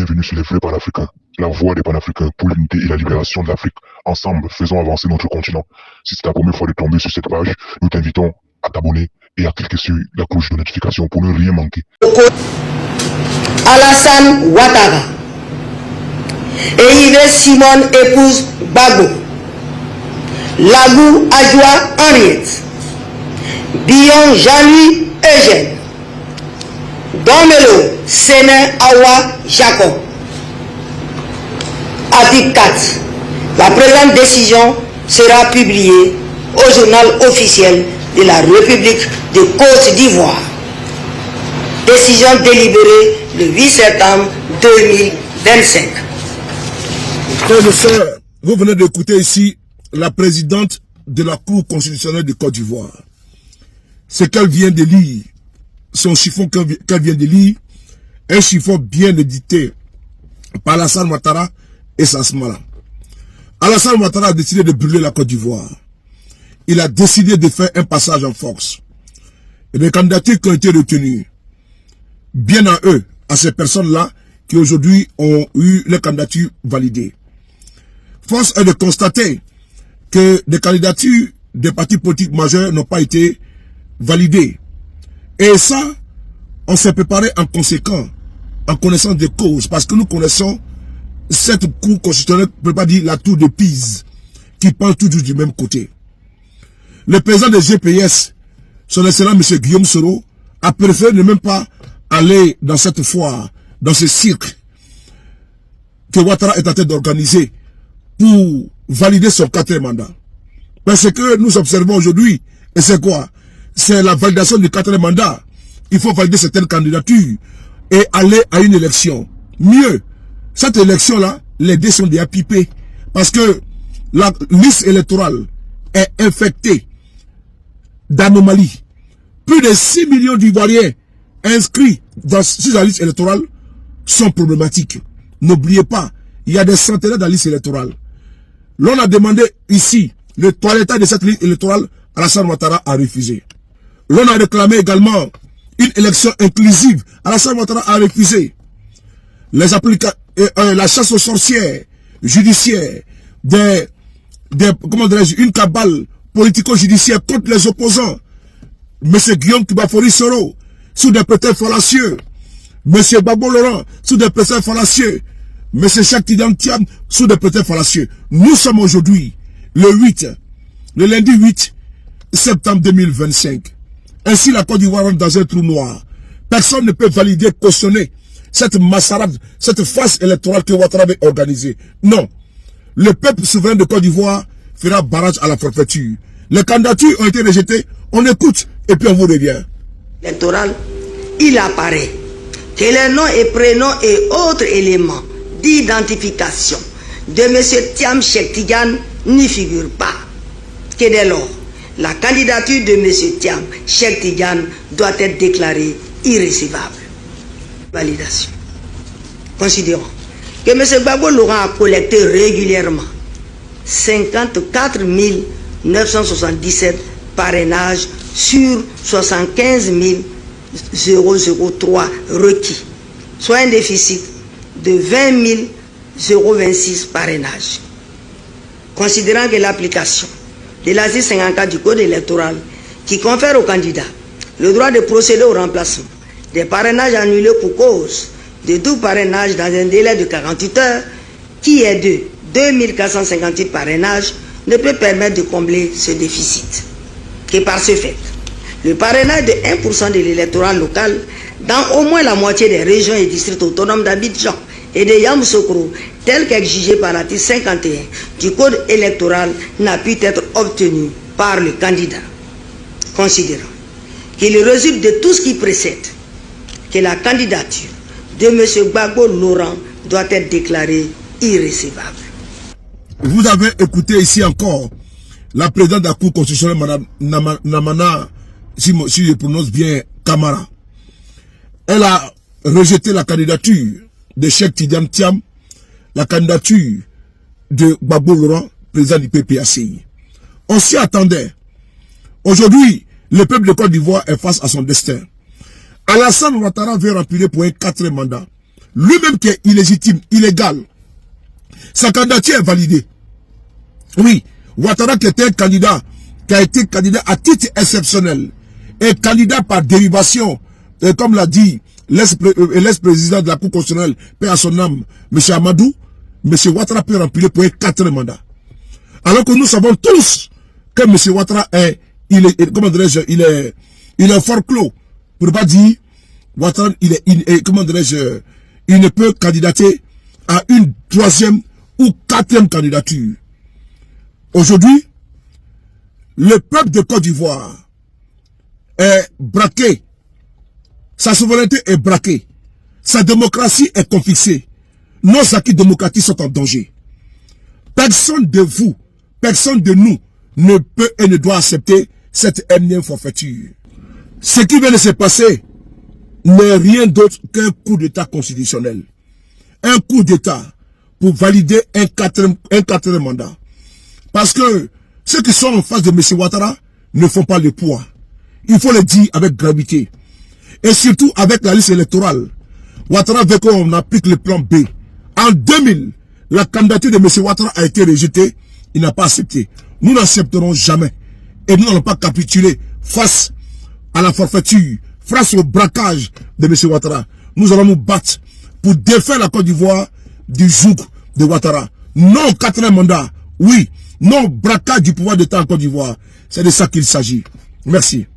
bienvenue sur les vrais panafricains, la voix des panafricains pour l'unité et la libération de l'Afrique. Ensemble, faisons avancer notre continent. Si c'est ta première fois de tomber sur cette page, nous t'invitons à t'abonner et à cliquer sur la cloche de notification pour ne rien manquer. Alassane Ouattara et Yves Simone épouse Gbagbo, Lagou Adjoua Henriette, Billon Jean-Louis Eugène, Domelo Sénin Awa Jacob. Article 4. La présente décision sera publiée au journal officiel de la République de Côte d'Ivoire. Décision délibérée le 8 septembre 2025. Frères et sœurs, vous venez d'écouter ici la présidente de la Cour constitutionnelle de Côte d'Ivoire. Ce qu'elle vient de lire, son chiffon qu'elle vient de lire, un chiffon bien édité par Alassane Ouattara et Sasmala. Alassane Ouattara a décidé de brûler la Côte d'Ivoire. Il a décidé de faire un passage en force. Et les candidatures qui ont été retenues, bien à eux, à ces personnes-là, qui aujourd'hui ont eu les candidatures validées. Force est de constater que des candidatures des partis politiques majeurs n'ont pas été validées. Et ça, on s'est préparé en conséquent, en connaissance des causes, parce que nous connaissons cette cour constitutionnelle, on ne peut pas dire la tour de Pise, qui pense toujours du même côté. Le président de GPS, son excellent M. Guillaume Soro, a préféré ne même pas aller dans cette foire, dans ce cirque que Ouattara est en train d'organiser pour valider son 4e mandat. Parce que nous observons aujourd'hui, et c'est quoi? C'est la validation du 4e mandat. Il faut valider certaines candidatures et aller à une élection. Mieux, cette élection-là, les dés sont déjà pipés. Parce que la liste électorale est infectée d'anomalies. Plus de 6 millions d'Ivoiriens inscrits sur la liste électorale sont problématiques. N'oubliez pas, il y a des centenaires dans la liste électorale. L'on a demandé ici le toilettage de cette liste électorale, Alassane Ouattara a refusé. L'on a réclamé également une élection inclusive, Alassane Ouattara a refusé. La chasse aux sorcières judiciaires, une cabale politico-judiciaire contre les opposants. M. Guillaume Kibafori Soro, sous des prétextes fallacieux. M. Gbagbo Laurent, sous des prétextes fallacieux. M. Cheikh Tidiane Thiam, sous des prétextes fallacieux. Nous sommes aujourd'hui, le lundi 8 septembre 2025. Ainsi, la Côte d'Ivoire rentre dans un trou noir. Personne ne peut valider, cautionner cette massarade, cette farce électorale que Ouattara avait organisée. Non. Le peuple souverain de Côte d'Ivoire fera barrage à la forfaiture. Les candidatures ont été rejetées. On écoute et puis on vous revient. Électoral, il apparaît que les noms et prénoms et autres éléments d'identification de M. Thiam Cheikh Tidiane n'y figurent pas. Que dès lors, la candidature de M. Thiam Cheikh Tidiane doit être déclarée irrécevable. Validation. Considérons que M. Gbagbo Laurent a collecté régulièrement 54 977 parrainages sur 75 003 requis, soit un déficit de 20 026 parrainages. Considérant que l'application de l'article 54 du Code électoral qui confère aux candidats le droit de procéder au remplacement des parrainages annulés pour cause de tout parrainage dans un délai de 48 heures, qui est de 2458 parrainages, ne peut permettre de combler ce déficit. Que par ce fait, le parrainage de 1% de l'électorat local dans au moins la moitié des régions et districts autonomes d'Abidjan et de Yamoussoukro, tel qu'exigé par l'article 51 du Code électoral, n'a pu être obtenu par le candidat. Considérant qu'il résulte de tout ce qui précède que la candidature de M. Gbagbo Laurent doit être déclarée irrécevable. Vous avez écouté ici encore la présidente de la Cour constitutionnelle, Mme Namana, si je prononce bien, Camara. Elle a rejeté la candidature de Cheikh Tidiane Thiam, la candidature de Gbagbo Laurent, président du PPACI. On s'y attendait. Aujourd'hui, le peuple de Côte d'Ivoire est face à son destin. Alassane Ouattara veut remplir pour un 4e mandat. lui-même qui est illégitime, illégal, sa candidature est validée. Oui, Ouattara qui était un candidat, qui a été candidat à titre exceptionnel, et candidat par dérivation, comme l'a dit l'ex-président de la Cour constitutionnelle, paix à son âme, M. Amadou, M. Ouattara peut remplir pour un 4e mandat. Alors que nous savons tous que M. Ouattara est, comment dirais-je, il est fort clos. Pour ne pas dire, Ouattara, comment dirais-je, il ne peut candidater à une 3e ou 4e candidature. Aujourd'hui, le peuple de Côte d'Ivoire est braqué. Sa souveraineté est braquée. Sa démocratie est confisquée. Nos acquis démocratiques sont en danger. Personne de vous, personne de nous ne peut et ne doit accepter cette énième forfaiture. Ce qui vient de se passer n'est rien d'autre qu'un coup d'État constitutionnel. Un coup d'État pour valider un 4e mandat. Parce que ceux qui sont en face de M. Ouattara ne font pas le poids. Il faut le dire avec gravité. Et surtout avec la liste électorale. Ouattara veut qu'on applique le plan B. En 2000, la candidature de M. Ouattara a été rejetée. Il n'a pas accepté. Nous n'accepterons jamais. Et nous n'allons pas capituler face à la forfaiture, face au braquage de M. Ouattara. Nous allons nous battre pour défaire la Côte d'Ivoire du joug de Ouattara. Non 4e mandat. Oui. Non braquage du pouvoir d'État en Côte d'Ivoire. C'est de ça qu'il s'agit. Merci.